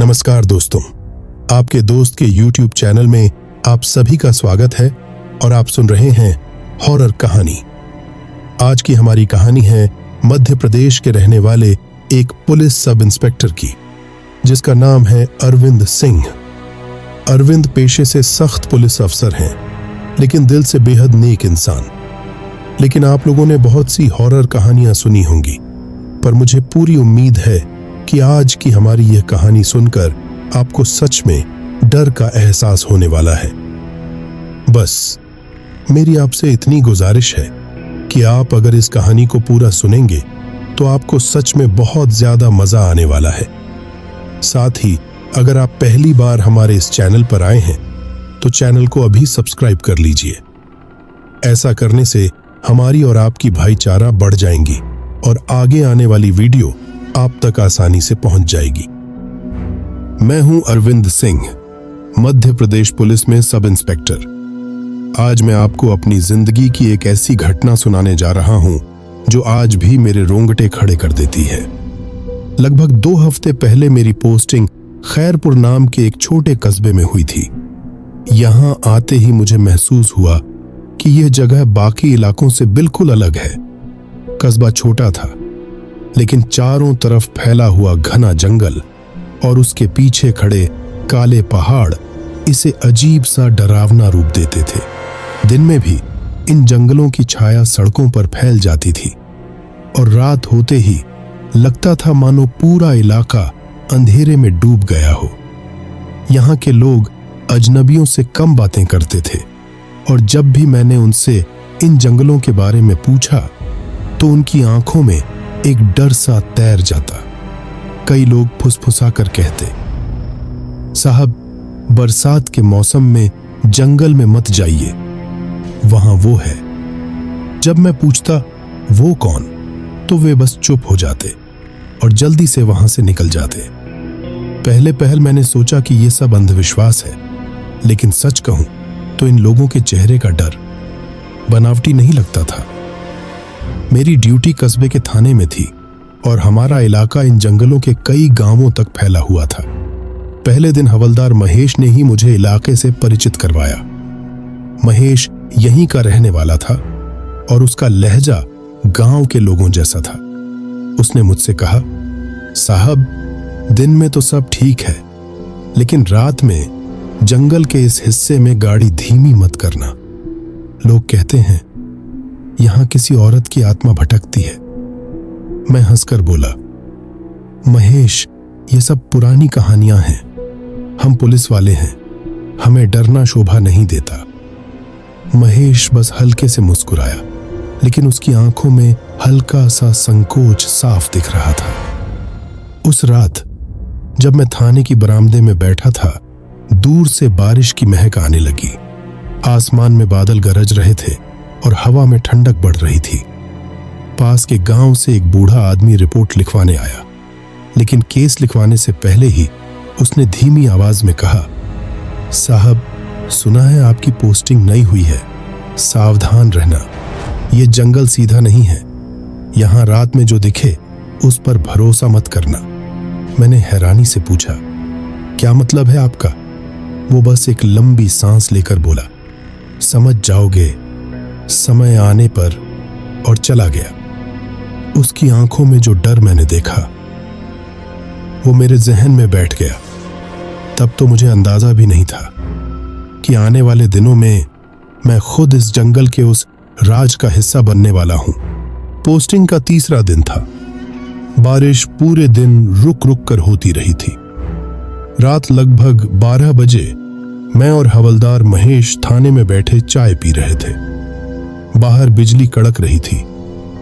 नमस्कार दोस्तों, आपके दोस्त के YouTube चैनल में आप सभी का स्वागत है और आप सुन रहे हैं हॉरर कहानी। आज की हमारी कहानी है मध्य प्रदेश के रहने वाले एक पुलिस सब इंस्पेक्टर की, जिसका नाम है अरविंद सिंह। अरविंद पेशे से सख्त पुलिस अफसर हैं, लेकिन दिल से बेहद नेक इंसान। लेकिन आप लोगों ने बहुत सी हॉरर कहानियां सुनी होंगी, पर मुझे पूरी उम्मीद है कि आज की हमारी यह कहानी सुनकर आपको सच में डर का एहसास होने वाला है। बस मेरी आपसे इतनी गुजारिश है कि आप अगर इस कहानी को पूरा सुनेंगे तो आपको सच में बहुत ज्यादा मजा आने वाला है। साथ ही अगर आप पहली बार हमारे इस चैनल पर आए हैं तो चैनल को अभी सब्सक्राइब कर लीजिए। ऐसा करने से हमारी और आपकी भाईचारा बढ़ जाएंगी और आगे आने वाली वीडियो आप तक आसानी से पहुंच जाएगी। मैं हूं अरविंद सिंह, मध्य प्रदेश पुलिस में सब इंस्पेक्टर। आज मैं आपको अपनी जिंदगी की एक ऐसी घटना सुनाने जा रहा हूं जो आज भी मेरे रोंगटे खड़े कर देती है। लगभग 2 हफ्ते पहले मेरी पोस्टिंग खैरपुर नाम के एक छोटे कस्बे में हुई थी। यहां आते ही मुझे महसूस हुआ कि यह जगह बाकी इलाकों से बिल्कुल अलग है। कस्बा छोटा था, लेकिन चारों तरफ फैला हुआ घना जंगल और उसके पीछे खड़े काले पहाड़ इसे अजीब सा डरावना रूप देते थे। दिन में भी इन जंगलों की छाया सड़कों पर फैल जाती थी और रात होते ही लगता था मानो पूरा इलाका अंधेरे में डूब गया हो। यहाँ के लोग अजनबियों से कम बातें करते थे और जब भी मैंने उनसे इन जंगलों के बारे में पूछा तो उनकी आंखों में एक डर सा तैर जाता। कई लोग फुसफुसा कर कहते, साहब बरसात के मौसम में जंगल में मत जाइए, वहां वो है। जब मैं पूछता वो कौन, तो वे बस चुप हो जाते और जल्दी से वहां से निकल जाते। पहले मैंने सोचा कि ये सब अंधविश्वास है, लेकिन सच कहूं तो इन लोगों के चेहरे का डर बनावटी नहीं लगता था। मेरी ड्यूटी कस्बे के थाने में थी और हमारा इलाका इन जंगलों के कई गांवों तक फैला हुआ था। पहले दिन हवलदार महेश ने ही मुझे इलाके से परिचित करवाया। महेश यहीं का रहने वाला था और उसका लहजा गांव के लोगों जैसा था। उसने मुझसे कहा, साहब दिन में तो सब ठीक है, लेकिन रात में जंगल के इस हिस्से में गाड़ी धीमी मत करना। लोग कहते हैं यहां किसी औरत की आत्मा भटकती है। मैं हंसकर बोला, महेश ये सब पुरानी कहानियां हैं, हम पुलिस वाले हैं, हमें डरना शोभा नहीं देता। महेश बस हल्के से मुस्कुराया, लेकिन उसकी आंखों में हल्का सा संकोच साफ दिख रहा था। उस रात जब मैं थाने की बरामदे में बैठा था, दूर से बारिश की महक आने लगी। आसमान में बादल गरज रहे थे और हवा में ठंडक बढ़ रही थी। पास के गांव से एक बूढ़ा आदमी रिपोर्ट लिखवाने आया, लेकिन केस लिखवाने से पहले ही उसने धीमी आवाज में कहा, साहब सुना है आपकी पोस्टिंग नई हुई है, सावधान रहना, ये जंगल सीधा नहीं है, यहां रात में जो दिखे उस पर भरोसा मत करना। मैंने हैरानी से पूछा, क्या मतलब है आपका? वो बस एक लंबी सांस लेकर बोला, समझ जाओगे समय आने पर, और चला गया। उसकी आंखों में जो डर मैंने देखा वो मेरे जहन में बैठ गया। तब तो मुझे अंदाजा भी नहीं था कि आने वाले दिनों में मैं खुद इस जंगल के उस राज का हिस्सा बनने वाला हूं। पोस्टिंग का तीसरा दिन था। बारिश पूरे दिन रुक रुक कर होती रही थी। रात लगभग 12 बजे मैं और हवलदार महेश थाने में बैठे चाय पी रहे थे। बाहर बिजली कड़क रही थी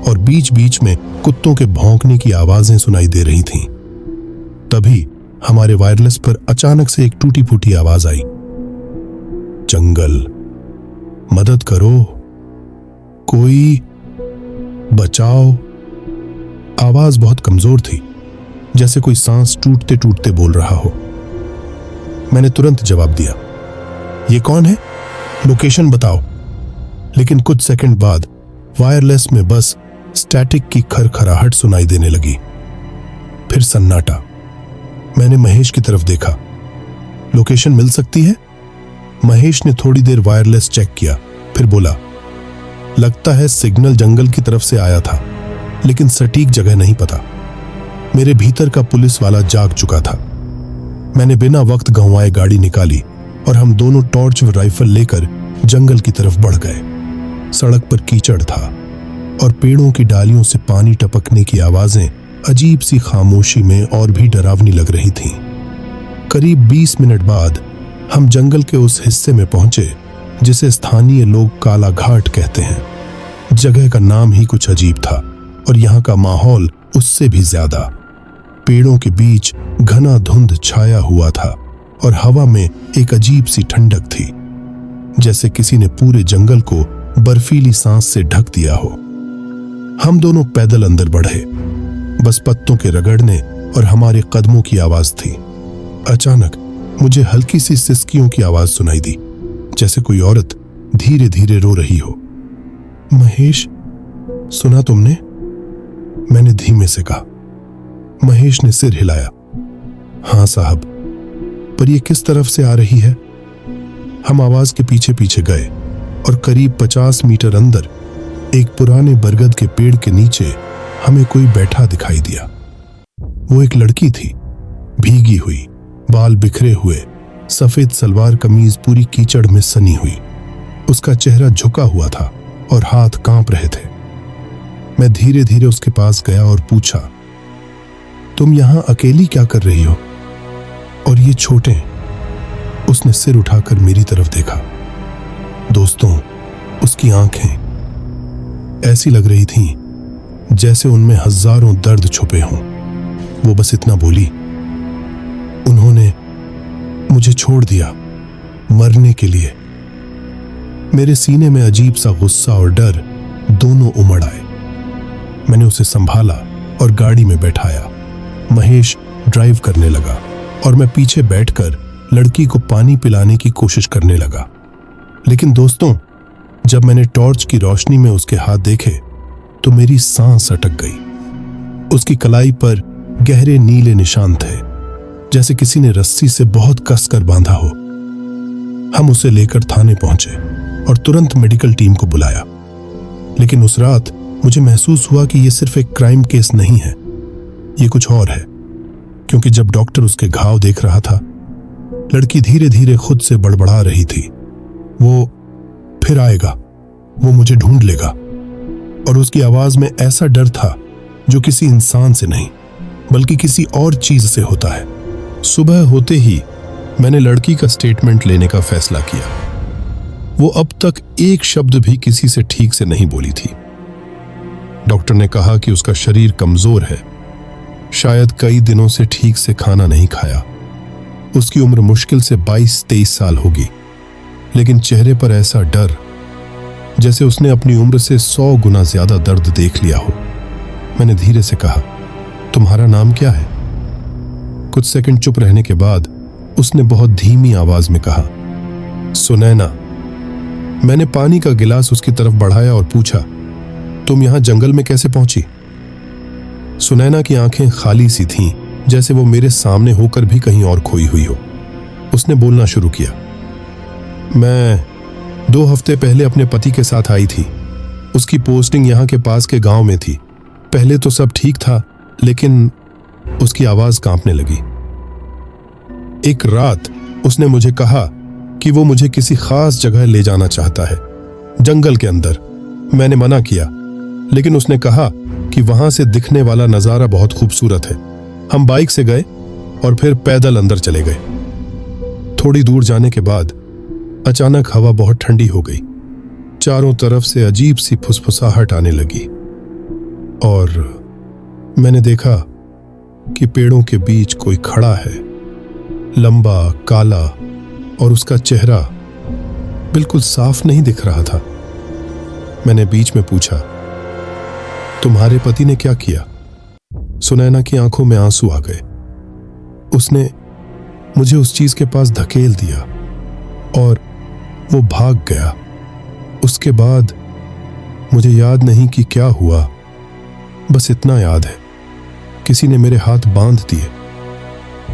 और बीच बीच में कुत्तों के भौंकने की आवाजें सुनाई दे रही थीं। तभी हमारे वायरलेस पर अचानक से एक टूटी फूटी आवाज आई, जंगल मदद करो, कोई बचाओ। आवाज बहुत कमजोर थी, जैसे कोई सांस टूटते टूटते बोल रहा हो। मैंने तुरंत जवाब दिया, ये कौन है, लोकेशन बताओ। लेकिन कुछ सेकंड बाद वायरलेस में बस स्टैटिक की खरखराहट सुनाई देने लगी। फिर सन्नाटा। मैंने महेश की तरफ देखा। लोकेशन मिल सकती है? महेश ने थोड़ी देर वायरलेस चेक किया, फिर बोला, लगता है सिग्नल जंगल की तरफ से आया था, लेकिन सटीक जगह नहीं पता। मेरे भीतर का पुलिस वाला जाग चुका था। मैंने बिना वक्त गंवाए गाड़ी निकाली और हम दोनों टॉर्च व राइफल लेकर जंगल की तरफ बढ़ गए। सड़क पर कीचड़ था और पेड़ों की डालियों से पानी टपकने की आवाजें अजीब सी खामोशी में और भी डरावनी लग रही थीं। करीब 20 मिनट बाद हम जंगल के उस हिस्से में पहुंचे जिसे स्थानीय लोग काला घाट कहते हैं। जगह का नाम ही कुछ अजीब था और यहाँ का माहौल उससे भी ज्यादा। पेड़ों के बीच घना धुंध छाया हुआ था और हवा में एक अजीब सी ठंडक थी, जैसे किसी ने पूरे जंगल को बर्फीली सांस से ढक दिया हो। हम दोनों पैदल अंदर बढ़े, बस पत्तों के रगड़ने और हमारे कदमों की आवाज थी। अचानक मुझे हल्की सी सिसकियों की आवाज सुनाई दी, जैसे कोई औरत धीरे धीरे रो रही हो। महेश, सुना तुमने? मैंने धीमे से कहा। महेश ने सिर हिलाया। हाँ साहब, पर यह किस तरफ से आ रही है? हम आवाज के पीछे पीछे गए और करीब 50 मीटर अंदर एक पुराने बरगद के पेड़ के नीचे हमें कोई बैठा दिखाई दिया। वो एक लड़की थी, भीगी हुई, बाल बिखरे हुए, सफेद सलवार कमीज पूरी कीचड़ में सनी हुई। उसका चेहरा झुका हुआ था और हाथ कांप रहे थे। मैं धीरे धीरे उसके पास गया और पूछा, तुम यहां अकेली क्या कर रही हो? और ये छोटे? उसने सिर उठाकर मेरी तरफ देखा। दोस्तों, उसकी आंखें ऐसी लग रही थीं जैसे उनमें हजारों दर्द छुपे हों। वो बस इतना बोली, उन्होंने मुझे छोड़ दिया मरने के लिए। मेरे सीने में अजीब सा गुस्सा और डर दोनों उमड़ आए। मैंने उसे संभाला और गाड़ी में बैठाया। महेश ड्राइव करने लगा और मैं पीछे बैठकर लड़की को पानी पिलाने की कोशिश करने लगा। लेकिन दोस्तों, जब मैंने टॉर्च की रोशनी में उसके हाथ देखे तो मेरी सांस अटक गई। उसकी कलाई पर गहरे नीले निशान थे, जैसे किसी ने रस्सी से बहुत कसकर बांधा हो। हम उसे लेकर थाने पहुंचे और तुरंत मेडिकल टीम को बुलाया। लेकिन उस रात मुझे महसूस हुआ कि यह सिर्फ एक क्राइम केस नहीं है, ये कुछ और है। क्योंकि जब डॉक्टर उसके घाव देख रहा था, लड़की धीरे धीरे खुद से बड़बड़ा रही थी, वो फिर आएगा, वो मुझे ढूंढ लेगा। और उसकी आवाज में ऐसा डर था जो किसी इंसान से नहीं बल्कि किसी और चीज से होता है। सुबह होते ही मैंने लड़की का स्टेटमेंट लेने का फैसला किया। वो अब तक एक शब्द भी किसी से ठीक से नहीं बोली थी। डॉक्टर ने कहा कि उसका शरीर कमजोर है, शायद कई दिनों से ठीक से खाना नहीं खाया। उसकी उम्र मुश्किल से 22-23 साल होगी, लेकिन चेहरे पर ऐसा डर जैसे उसने अपनी उम्र से 100 गुना ज्यादा दर्द देख लिया हो। मैंने धीरे से कहा, तुम्हारा नाम क्या है? कुछ सेकंड चुप रहने के बाद उसने बहुत धीमी आवाज में कहा, सुनैना। मैंने पानी का गिलास उसकी तरफ बढ़ाया और पूछा, तुम यहां जंगल में कैसे पहुंची? सुनैना की आंखें खाली सी थीं, जैसे वो मेरे सामने होकर भी कहीं और खोई हुई हो। उसने बोलना शुरू किया, मैं 2 हफ्ते पहले अपने पति के साथ आई थी। उसकी पोस्टिंग यहाँ के पास के गांव में थी। पहले तो सब ठीक था, लेकिन उसकी आवाज कांपने लगी। एक रात उसने मुझे कहा कि वो मुझे किसी खास जगह ले जाना चाहता है, जंगल के अंदर। मैंने मना किया, लेकिन उसने कहा कि वहां से दिखने वाला नजारा बहुत खूबसूरत है। हम बाइक से गए और फिर पैदल अंदर चले गए। थोड़ी दूर जाने के बाद अचानक हवा बहुत ठंडी हो गई। चारों तरफ से अजीब सी फुसफुसाहट आने लगी और मैंने देखा कि पेड़ों के बीच कोई खड़ा है, लंबा, काला, और उसका चेहरा बिल्कुल साफ नहीं दिख रहा था। मैंने बीच में पूछा, तुम्हारे पति ने क्या किया? सुनैना की आंखों में आंसू आ गए। उसने मुझे उस चीज के पास धकेल दिया और वो भाग गया। उसके बाद मुझे याद नहीं कि क्या हुआ, बस इतना याद है, किसी ने मेरे हाथ बांध दिए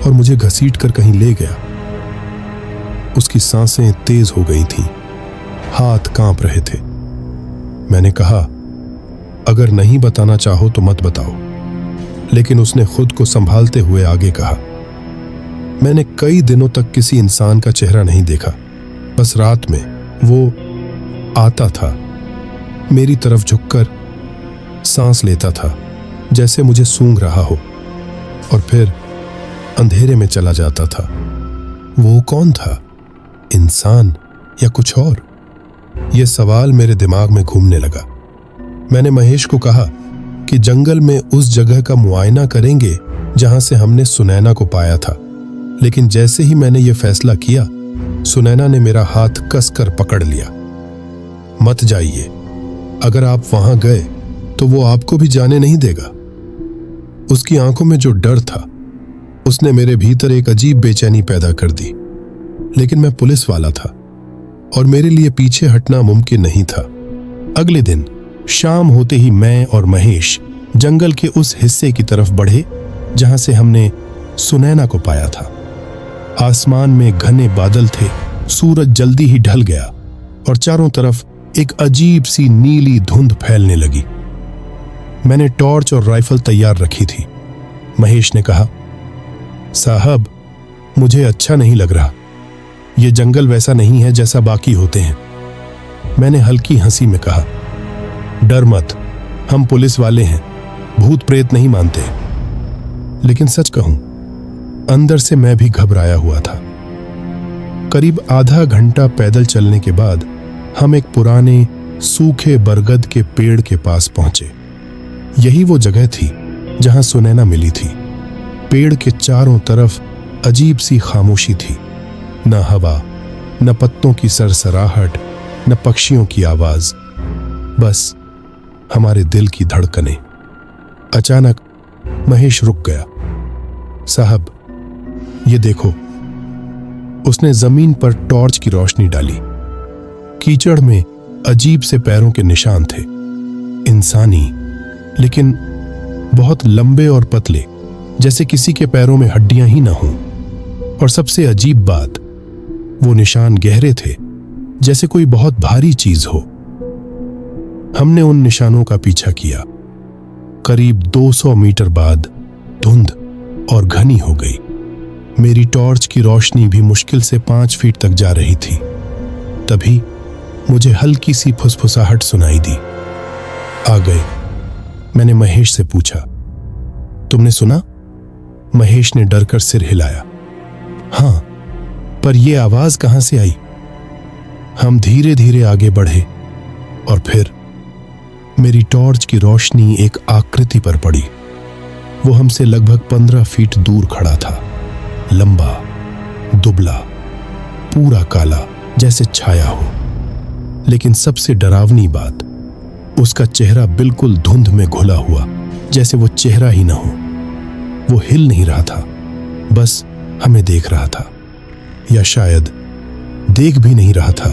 और मुझे घसीट कर कहीं ले गया। उसकी सांसें तेज हो गई थीं, हाथ कांप रहे थे। मैंने कहा, अगर नहीं बताना चाहो तो मत बताओ, लेकिन उसने खुद को संभालते हुए आगे कहा, मैंने कई दिनों तक किसी इंसान का चेहरा नहीं देखा। बस रात में वो आता था, मेरी तरफ झुककर सांस लेता था जैसे मुझे सूंघ रहा हो, और फिर अंधेरे में चला जाता था। वो कौन था, इंसान या कुछ और? यह सवाल मेरे दिमाग में घूमने लगा। मैंने महेश को कहा कि जंगल में उस जगह का मुआयना करेंगे जहां से हमने सुनैना को पाया था, लेकिन जैसे ही मैंने यह फैसला किया, सुनैना ने मेरा हाथ कसकर पकड़ लिया। मत जाइए, अगर आप वहां गए तो वो आपको भी जाने नहीं देगा। उसकी आंखों में जो डर था, उसने मेरे भीतर एक अजीब बेचैनी पैदा कर दी। लेकिन मैं पुलिस वाला था और मेरे लिए पीछे हटना मुमकिन नहीं था। अगले दिन शाम होते ही मैं और महेश जंगल के उस हिस्से की तरफ बढ़े जहां से हमने सुनैना को पाया था। आसमान में घने बादल थे, सूरज जल्दी ही ढल गया और चारों तरफ एक अजीब सी नीली धुंध फैलने लगी। मैंने टॉर्च और राइफल तैयार रखी थी। महेश ने कहा, साहब, मुझे अच्छा नहीं लग रहा। यह जंगल वैसा नहीं है जैसा बाकी होते हैं। मैंने हल्की हंसी में कहा, डर मत, हम पुलिस वाले हैं, भूत प्रेत नहीं मानते। लेकिन सच कहूं, अंदर से मैं भी घबराया हुआ था। करीब आधा घंटा पैदल चलने के बाद हम एक पुराने सूखे बरगद के पेड़ के पास पहुंचे। यही वो जगह थी जहां सुनैना मिली थी। पेड़ के चारों तरफ अजीब सी खामोशी थी, न हवा, न पत्तों की सरसराहट, न पक्षियों की आवाज, बस हमारे दिल की धड़कनें। अचानक महेश रुक गया। साहब, ये देखो। उसने जमीन पर टॉर्च की रोशनी डाली। कीचड़ में अजीब से पैरों के निशान थे, इंसानी, लेकिन बहुत लंबे और पतले, जैसे किसी के पैरों में हड्डियां ही ना हों। और सबसे अजीब बात, वो निशान गहरे थे, जैसे कोई बहुत भारी चीज हो। हमने उन निशानों का पीछा किया। करीब 200 मीटर बाद धुंध और घनी हो गई। मेरी टॉर्च की रोशनी भी मुश्किल से 5 फीट तक जा रही थी। तभी मुझे हल्की सी फुसफुसाहट सुनाई दी। आ गए, मैंने महेश से पूछा। तुमने सुना? महेश ने डरकर सिर हिलाया। हां, पर यह आवाज कहां से आई? हम धीरे धीरे आगे बढ़े और फिर मेरी टॉर्च की रोशनी एक आकृति पर पड़ी। वो हमसे लगभग 15 फीट दूर खड़ा था, लंबा, दुबला, पूरा काला, जैसे छाया हो। लेकिन सबसे डरावनी बात, उसका चेहरा बिल्कुल धुंध में घुला हुआ, जैसे वो चेहरा ही ना हो। वो हिल नहीं रहा था, बस हमें देख रहा था, या शायद देख भी नहीं रहा था,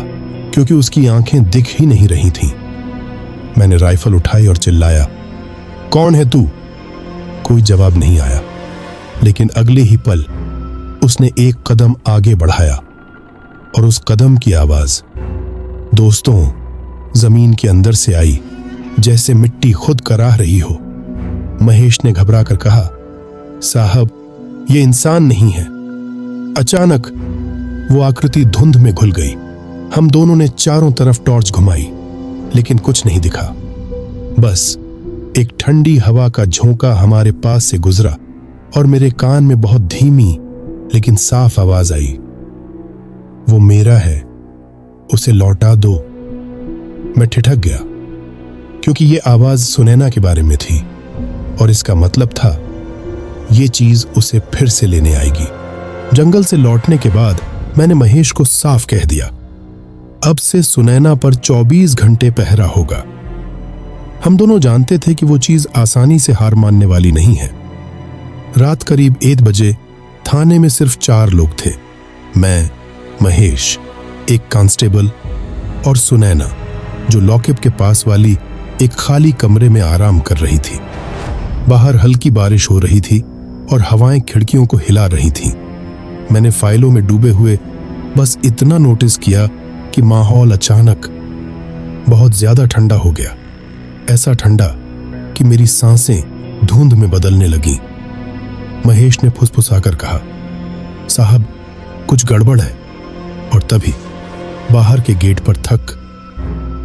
क्योंकि उसकी आंखें दिख ही नहीं रही थीं। मैंने राइफल उठाई और चिल्लाया, कौन है तू? कोई जवाब नहीं आया, लेकिन अगले ही पल उसने एक कदम आगे बढ़ाया और उस कदम की आवाज दोस्तों जमीन के अंदर से आई, जैसे मिट्टी खुद कराह रही हो। महेश ने घबरा कर कहा, साहब, ये इंसान नहीं है। अचानक वो आकृति धुंध में घुल गई। हम दोनों ने चारों तरफ टॉर्च घुमाई, लेकिन कुछ नहीं दिखा। बस एक ठंडी हवा का झोंका हमारे पास से गुजरा और मेरे कान में बहुत धीमी लेकिन साफ आवाज आई, वो मेरा है, उसे लौटा दो। मैं ठिठक गया, क्योंकि ये आवाज सुनैना के बारे में थी और इसका मतलब था ये चीज उसे फिर से लेने आएगी। जंगल से लौटने के बाद मैंने महेश को साफ कह दिया, अब से सुनैना पर 24 घंटे पहरा होगा। हम दोनों जानते थे कि वो चीज आसानी से हार मानने वाली नहीं है। रात करीब 1 बजे थाने में सिर्फ 4 लोग थे, मैं, महेश, एक कांस्टेबल और सुनैना, जो लॉकअप के पास वाली एक खाली कमरे में आराम कर रही थी। बाहर हल्की बारिश हो रही थी और हवाएं खिड़कियों को हिला रही थीं। मैंने फाइलों में डूबे हुए बस इतना नोटिस किया कि माहौल अचानक बहुत ज्यादा ठंडा हो गया। ऐसा ठंडा कि मेरी सांसें धुंध में बदलने लगीं। महेश ने फुसफुसाकर कहा, साहब कुछ गड़बड़ है। और तभी बाहर के गेट पर ठक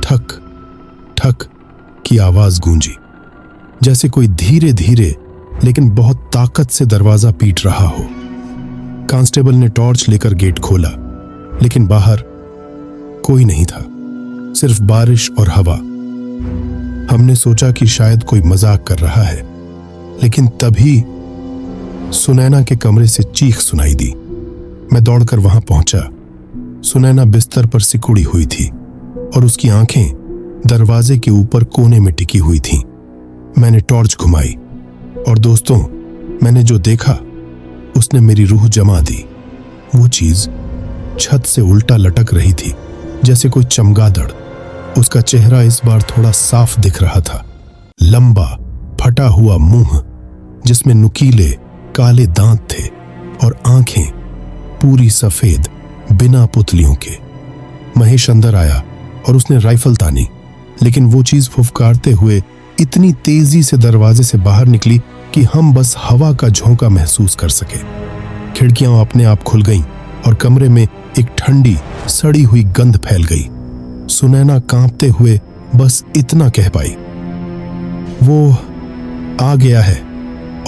ठक ठक की आवाज गूंजी, जैसे कोई धीरे धीरे लेकिन बहुत ताकत से दरवाजा पीट रहा हो। कांस्टेबल ने टॉर्च लेकर गेट खोला, लेकिन बाहर कोई नहीं था, सिर्फ बारिश और हवा। हमने सोचा कि शायद कोई मजाक कर रहा है, लेकिन तभी सुनैना के कमरे से चीख सुनाई दी। मैं दौड़कर वहां पहुंचा। सुनैना बिस्तर पर सिकुड़ी हुई थी और उसकी आंखें दरवाजे के ऊपर कोने में टिकी हुई थीं। मैंने टॉर्च घुमाई और दोस्तों, मैंने जो देखा उसने मेरी रूह जमा दी। वो चीज छत से उल्टा लटक रही थी, जैसे कोई चमगादड़। उसका चेहरा इस बार थोड़ा साफ दिख रहा था। लंबा फटा हुआ मुंह जिसमें नुकीले काले दांत थे और आंखें पूरी सफेद बिना पुतलियों के। महेश अंदर आया और उसने राइफल तानी, लेकिन वो चीज फुफकारते हुए इतनी तेजी से दरवाजे से बाहर निकली कि हम बस हवा का झोंका महसूस कर सके। खिड़कियां अपने आप खुल गईं और कमरे में एक ठंडी सड़ी हुई गंध फैल गई। सुनैना कांपते हुए बस इतना कह पाई, वो आ गया है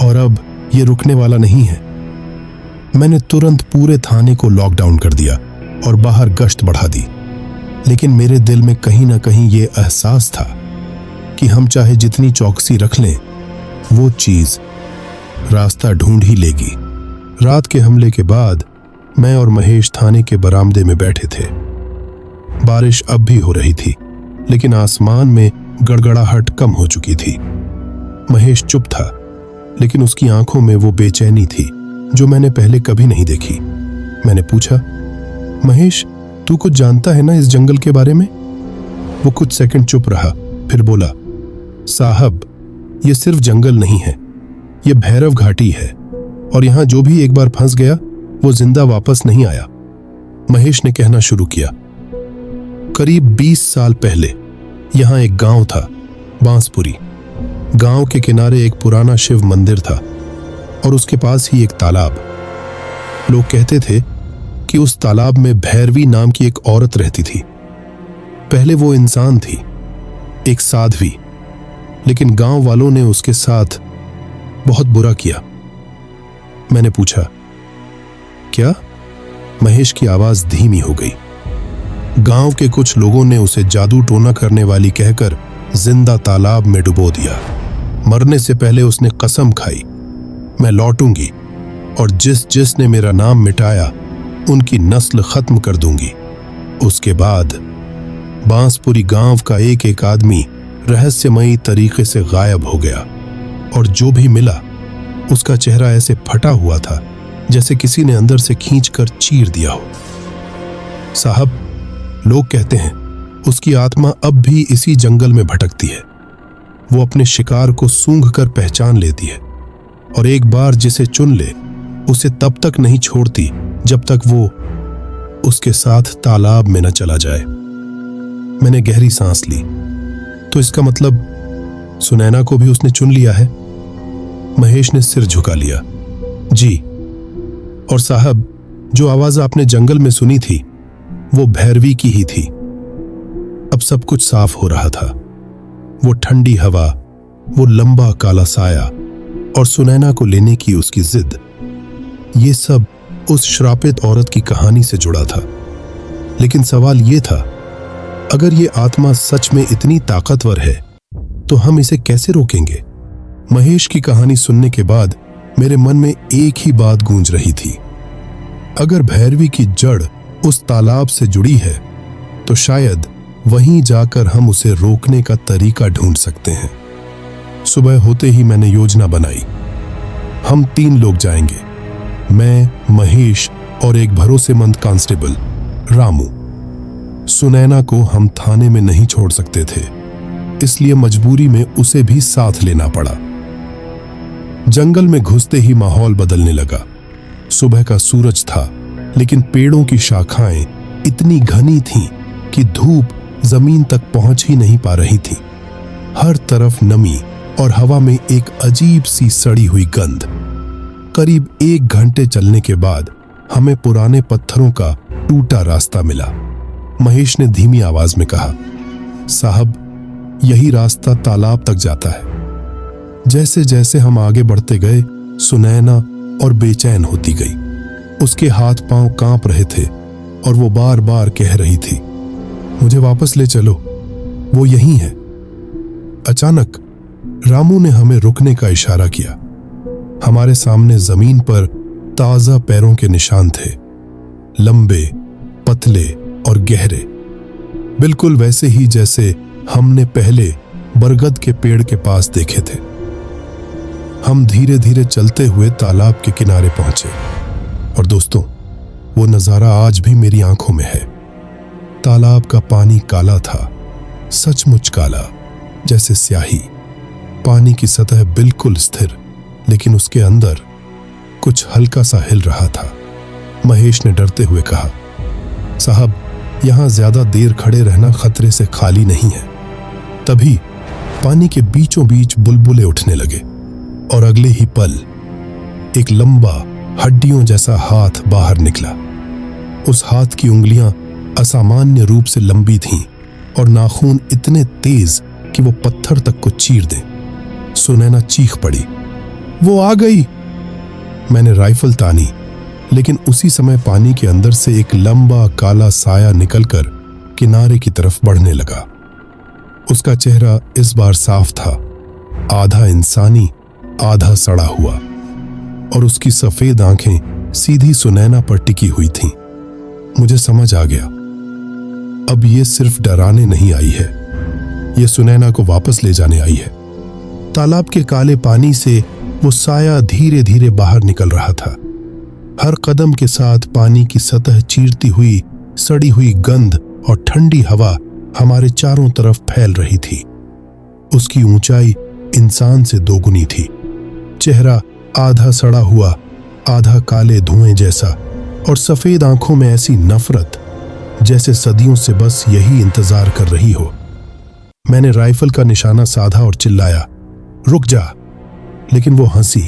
और अब ये रुकने वाला नहीं है। मैंने तुरंत पूरे थाने को लॉकडाउन कर दिया और बाहर गश्त बढ़ा दी, लेकिन मेरे दिल में कहीं ना कहीं ये एहसास था कि हम चाहे जितनी चौकसी रख लें, वो चीज रास्ता ढूंढ ही लेगी। रात के हमले के बाद मैं और महेश थाने के बरामदे में बैठे थे। बारिश अब भी हो रही थी, लेकिन आसमान में गड़गड़ाहट कम हो चुकी थी। महेश चुप था, लेकिन उसकी आंखों में वो बेचैनी थी जो मैंने पहले कभी नहीं देखी। मैंने पूछा, महेश, तू कुछ जानता है ना इस जंगल के बारे में? वो कुछ सेकंड चुप रहा, फिर बोला, साहब, ये सिर्फ जंगल नहीं है, ये भैरव घाटी है और यहां जो भी एक बार फंस गया वो जिंदा वापस नहीं आया। महेश ने कहना शुरू किया, करीब 20 साल पहले यहां एक गांव था, बांसपुरी। गांव के किनारे एक पुराना शिव मंदिर था और उसके पास ही एक तालाब। लोग कहते थे कि उस तालाब में भैरवी नाम की एक औरत रहती थी। पहले वो इंसान थी, एक साध्वी, लेकिन गांव वालों ने उसके साथ बहुत बुरा किया। मैंने पूछा, क्या? महेश की आवाज धीमी हो गई। गांव के कुछ लोगों ने उसे जादू टोना करने वाली कहकर जिंदा तालाब में डुबो दिया। मरने से पहले उसने कसम खाई, मैं लौटूंगी और जिसने मेरा नाम मिटाया उनकी नस्ल खत्म कर दूंगी। उसके बाद बांसपुरी गांव का एक एक आदमी रहस्यमयी तरीके से गायब हो गया और जो भी मिला उसका चेहरा ऐसे फटा हुआ था जैसे किसी ने अंदर से खींचकर चीर दिया हो। साहब, लोग कहते हैं उसकी आत्मा अब भी इसी जंगल में भटकती है। वो अपने शिकार को सूंघकर पहचान लेती है और एक बार जिसे चुन ले उसे तब तक नहीं छोड़ती जब तक वो उसके साथ तालाब में न चला जाए। मैंने गहरी सांस ली। तो इसका मतलब सुनैना को भी उसने चुन लिया है? महेश ने सिर झुका लिया। जी, और साहब, जो आवाज आपने जंगल में सुनी थी वो भैरवी की ही थी। अब सब कुछ साफ हो रहा था। वो ठंडी हवा, वो लंबा काला साया और सुनैना को लेने की उसकी जिद, ये सब उस श्रापित औरत की कहानी से जुड़ा था। लेकिन सवाल ये था, अगर ये आत्मा सच में इतनी ताकतवर है तो हम इसे कैसे रोकेंगे? महेश की कहानी सुनने के बाद मेरे मन में एक ही बात गूंज रही थी, अगर भैरवी की जड़ उस तालाब से जुड़ी है तो शायद वहीं जाकर हम उसे रोकने का तरीका ढूंढ सकते हैं। सुबह होते ही मैंने योजना बनाई। हम 3 लोग जाएंगे, मैं, महेश और एक भरोसेमंद कांस्टेबल रामू। सुनैना को हम थाने में नहीं छोड़ सकते थे, इसलिए मजबूरी में उसे भी साथ लेना पड़ा। जंगल में घुसते ही माहौल बदलने लगा। सुबह का सूरज था, लेकिन पेड़ों की शाखाएं इतनी घनी थीं कि धूप जमीन तक पहुंच ही नहीं पा रही थी। हर तरफ नमी और हवा में एक अजीब सी सड़ी हुई गंध। करीब 1 घंटे चलने के बाद हमें पुराने पत्थरों का टूटा रास्ता मिला। महेश ने धीमी आवाज में कहा, साहब, यही रास्ता तालाब तक जाता है। जैसे जैसे हम आगे बढ़ते गए, सुनैना और बेचैन होती गई। उसके हाथ पांव कांप रहे थे और वो बार बार कह रही थी, मुझे वापस ले चलो, वो यहीं है। अचानक रामू ने हमें रुकने का इशारा किया। हमारे सामने जमीन पर ताजा पैरों के निशान थे, लंबे, पतले और गहरे, बिल्कुल वैसे ही जैसे हमने पहले बरगद के पेड़ के पास देखे थे। हम धीरे धीरे चलते हुए तालाब के किनारे पहुंचे और दोस्तों, वो नजारा आज भी मेरी आंखों में है। तालाब का पानी काला था, सचमुच काला, जैसे स्याही। पानी की सतह बिल्कुल स्थिर, लेकिन उसके अंदर कुछ हल्का सा हिल रहा था। महेश ने डरते हुए कहा, साहब, यहां ज्यादा देर खड़े रहना खतरे से खाली नहीं है। तभी पानी के बीचों बीच बुलबुले उठने लगे और अगले ही पल एक लंबा, हड्डियों जैसा हाथ बाहर निकला। उस हाथ की उंगलियां असामान्य रूप से लंबी थीं और नाखून इतने तेज कि वो पत्थर तक को चीर दें। सुनैना चीख पड़ी, वो आ गई। मैंने राइफल तानी, लेकिन उसी समय पानी के अंदर से एक लंबा काला साया निकलकर किनारे की तरफ बढ़ने लगा। उसका चेहरा इस बार साफ था, आधा इंसानी, आधा सड़ा हुआ, और उसकी सफेद आंखें सीधी सुनैना पर टिकी हुई थीं। मुझे समझ आ गया, अब ये सिर्फ डराने नहीं आई है, ये सुनैना को वापस ले जाने आई है। तालाब के काले पानी से वो साया धीरे धीरे बाहर निकल रहा था। हर कदम के साथ पानी की सतह चीरती हुई सड़ी हुई गंध और ठंडी हवा हमारे चारों तरफ फैल रही थी। उसकी ऊंचाई इंसान से दोगुनी थी। चेहरा आधा सड़ा हुआ, आधा काले धुएं जैसा, और सफेद आंखों में ऐसी नफरत जैसे सदियों से बस यही इंतजार कर रही हो। मैंने राइफल का निशाना साधा और चिल्लाया, रुक जा। लेकिन वो हंसी,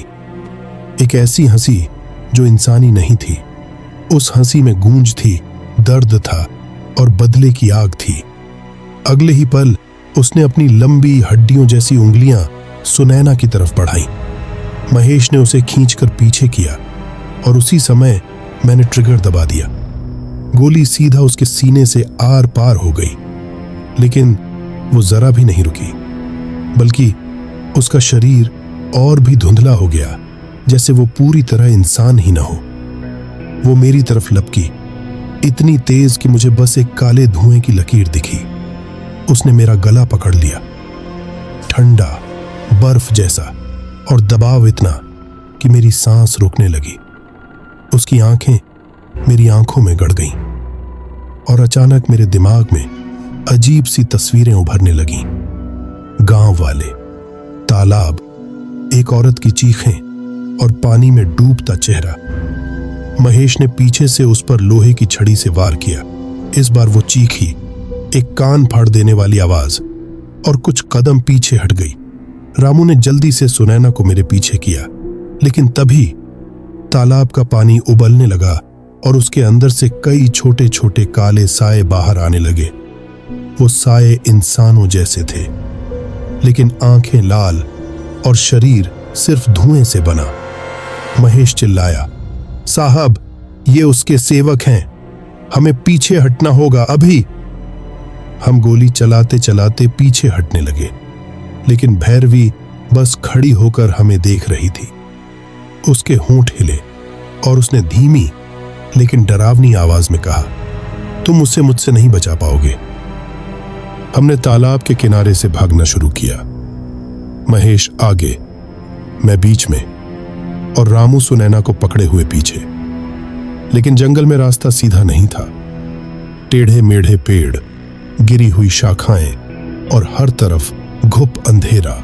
एक ऐसी हंसी जो इंसानी नहीं थी। उस हंसी में गूंज थी, दर्द था और बदले की आग थी। अगले ही पल उसने अपनी लंबी हड्डियों जैसी उंगलियां सुनैना की तरफ बढ़ाई। महेश ने उसे खींचकर पीछे किया और उसी समय मैंने ट्रिगर दबा दिया। गोली सीधा उसके सीने से आर पार हो गई, लेकिन वो जरा भी नहीं रुकी, बल्कि उसका शरीर और भी धुंधला हो गया, जैसे वो पूरी तरह इंसान ही ना हो। वो मेरी तरफ लपकी, इतनी तेज कि मुझे बस एक काले धुएं की लकीर दिखी। उसने मेरा गला पकड़ लिया, ठंडा, बर्फ जैसा, और दबाव इतना कि मेरी सांस रुकने लगी। उसकी आंखें मेरी आंखों में गड़ गईं और अचानक मेरे दिमाग में अजीब सी तस्वीरें उभरने लगीं। गांव वाले, तालाब, एक औरत की चीखें और पानी में डूबता चेहरा। महेश ने पीछे से उस पर लोहे की छड़ी से वार किया। इस बार वो चीखी, एक कान फाड़ देने वाली आवाज, और कुछ कदम पीछे हट गई। रामू ने जल्दी से सुनैना को मेरे पीछे किया, लेकिन तभी तालाब का पानी उबलने लगा और उसके अंदर से कई छोटे छोटे काले साए बाहर आने लगे। वो साए इंसानों जैसे थे, लेकिन आंखें लाल और शरीर सिर्फ धुएं से बना। महेश चिल्लाया, साहब, ये उसके सेवक हैं, हमें पीछे हटना होगा अभी। हम गोली चलाते चलाते पीछे हटने लगे, लेकिन भैरवी बस खड़ी होकर हमें देख रही थी। उसके होंठ हिले और उसने धीमी लेकिन डरावनी आवाज में कहा, तुम उसे मुझसे नहीं बचा पाओगे। हमने तालाब के किनारे से भागना शुरू किया। महेश आगे, मैं बीच में, और रामू सुनैना को पकड़े हुए पीछे। लेकिन जंगल में रास्ता सीधा नहीं था। टेढ़े मेढ़े पेड़, गिरी हुई शाखाएं और हर तरफ घुप अंधेरा।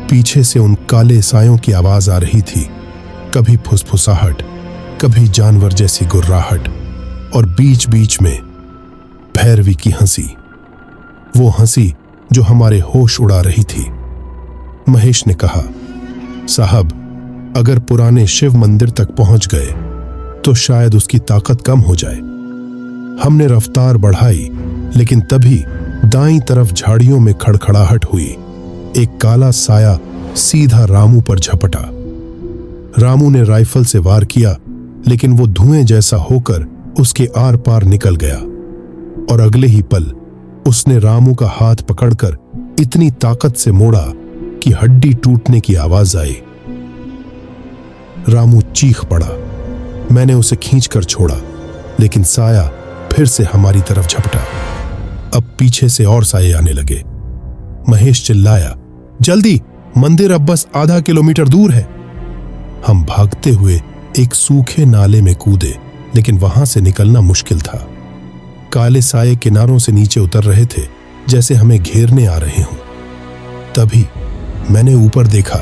पीछे से उन काले सायों की आवाज आ रही थी, कभी फुसफुसाहट, कभी जानवर जैसी गुर्राहट, और बीच बीच में भैरवी की हंसी, वो हंसी जो हमारे होश उड़ा रही थी। महेश ने कहा, साहब, अगर पुराने शिव मंदिर तक पहुंच गए तो शायद उसकी ताकत कम हो जाए। हमने रफ्तार बढ़ाई, लेकिन तभी दाईं तरफ झाड़ियों में खड़खड़ाहट हुई। एक काला साया सीधा रामू पर झपटा। रामू ने राइफल से वार किया, लेकिन वो धुएं जैसा होकर उसके आर पार निकल गया, और अगले ही पल उसने रामू का हाथ पकड़कर इतनी ताकत से मोड़ा कि हड्डी टूटने की आवाज आई। रामू चीख पड़ा। मैंने उसे खींचकर छोड़ा, लेकिन साया फिर से हमारी तरफ झपटा। अब पीछे से और साये आने लगे। महेश चिल्लाया, जल्दी, मंदिर अब बस आधा किलोमीटर दूर है। हम भागते हुए एक सूखे नाले में कूदे, लेकिन वहां से निकलना मुश्किल था। काले साये किनारों से नीचे उतर रहे थे, जैसे हमें घेरने आ रहे हों। तभी मैंने ऊपर देखा।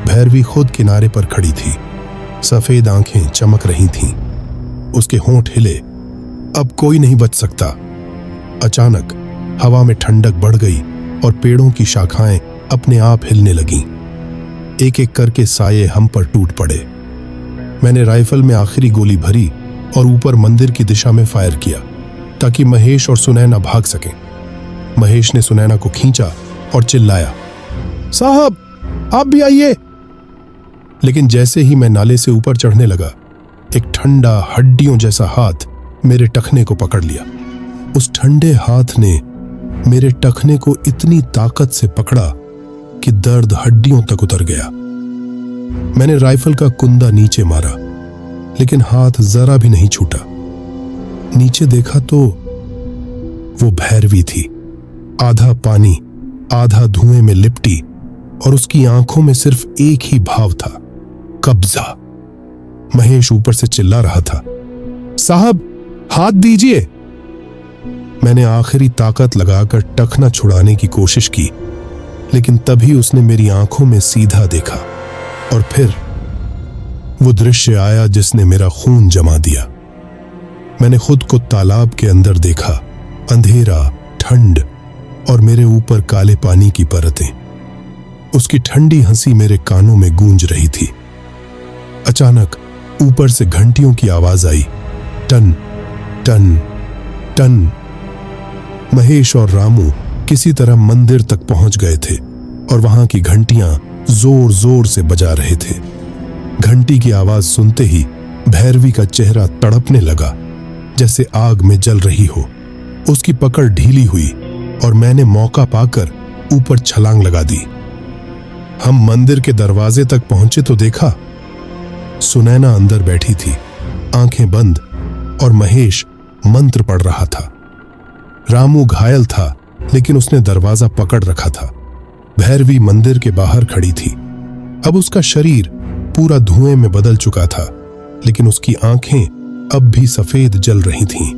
भैरवी खुद किनारे पर खड़ी थी। सफेद आंखें चमक रही थीं। उसके होंठ हिले। अब कोई नहीं बच सकता। अचानक हवा में ठंडक बढ़ गई और पेड़ों की शाखाएं अपने आप हिलने लगीं। एक एक करके साये हम पर टूट पड़े। मैंने राइफल में आखिरी गोली भरी और ऊपर मंदिर की दिशा में फायर किया, ताकि महेश और सुनैना भाग सकें। महेश ने सुनैना को खींचा और चिल्लाया, साहब, आप भी आइए। लेकिन जैसे ही मैं नाले से ऊपर चढ़ने लगा, एक ठंडा हड्डियों जैसा हाथ मेरे टखने को पकड़ लिया। उस ठंडे हाथ ने मेरे टखने को इतनी ताकत से पकड़ा कि दर्द हड्डियों तक उतर गया। मैंने राइफल का कुंदा नीचे मारा, लेकिन हाथ जरा भी नहीं छूटा। नीचे देखा तो वो भैरवी थी, आधा पानी आधा धुएं में लिपटी, और उसकी आंखों में सिर्फ एक ही भाव था, कब्जा। महेश ऊपर से चिल्ला रहा था, साहब, हाथ दीजिए। मैंने आखिरी ताकत लगाकर टखना छुड़ाने की कोशिश की, लेकिन तभी उसने मेरी आंखों में सीधा देखा, और फिर वो दृश्य आया जिसने मेरा खून जमा दिया। मैंने खुद को तालाब के अंदर देखा, अंधेरा, ठंड और मेरे ऊपर काले पानी की परतें। उसकी ठंडी हंसी मेरे कानों में गूंज रही थी। अचानक ऊपर से घंटियों की आवाज आई, टन टन टन। महेश और रामू किसी तरह मंदिर तक पहुंच गए थे, और वहां की घंटियां जोर जोर से बजा रहे थे। घंटी की आवाज सुनते ही भैरवी का चेहरा तड़पने लगा, जैसे आग में जल रही हो। उसकी पकड़ ढीली हुई और मैंने मौका पाकर ऊपर छलांग लगा दी। हम मंदिर के दरवाजे तक पहुंचे तो देखा सुनैना अंदर बैठी थी, आंखें बंद, और महेश मंत्र पढ़ रहा था। रामू घायल था, लेकिन उसने दरवाजा पकड़ रखा था। भैरवी मंदिर के बाहर खड़ी थी। अब उसका शरीर पूरा धुएं में बदल चुका था, लेकिन उसकी आंखें अब भी सफेद जल रही थीं।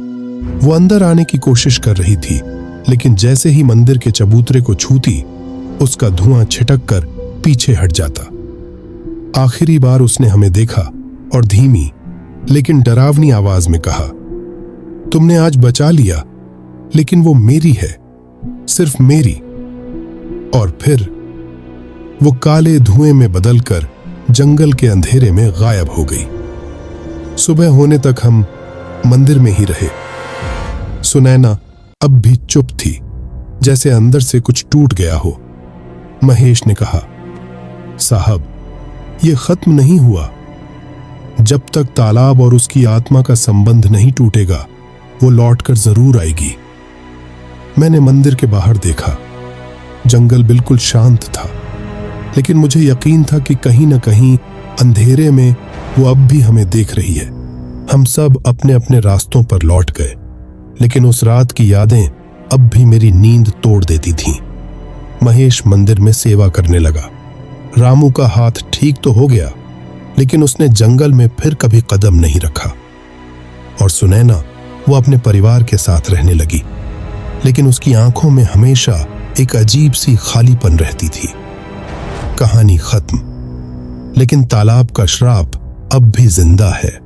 वो अंदर आने की कोशिश कर रही थी, लेकिन जैसे ही मंदिर के चबूतरे को छूती, उसका धुआं छिटक कर पीछे हट जाता। आखिरी बार उसने हमें देखा और धीमी लेकिन डरावनी आवाज में कहा, तुमने आज बचा लिया, लेकिन वो मेरी है, सिर्फ मेरी। और फिर वो काले धुएं में बदलकर जंगल के अंधेरे में गायब हो गई। सुबह होने तक हम मंदिर में ही रहे। सुनैना अब भी चुप थी, जैसे अंदर से कुछ टूट गया हो। महेश ने कहा, साहब, ये खत्म नहीं हुआ। जब तक तालाब और उसकी आत्मा का संबंध नहीं टूटेगा, वो लौटकर जरूर आएगी। मैंने मंदिर के बाहर देखा। जंगल बिल्कुल शांत था, लेकिन मुझे यकीन था कि कहीं न कहीं अंधेरे में वो अब भी हमें देख रही है। हम सब अपने अपने रास्तों पर लौट गए, लेकिन उस रात की यादें अब भी मेरी नींद तोड़ देती थीं। महेश मंदिर में सेवा करने लगा। रामू का हाथ ठीक तो हो गया, लेकिन उसने जंगल में फिर कभी कदम नहीं रखा। और सुनैना, वो अपने परिवार के साथ रहने लगी, लेकिन उसकी आंखों में हमेशा एक अजीब सी खालीपन रहती थी। कहानी खत्म। लेकिन तालाब का श्राप अब भी जिंदा है।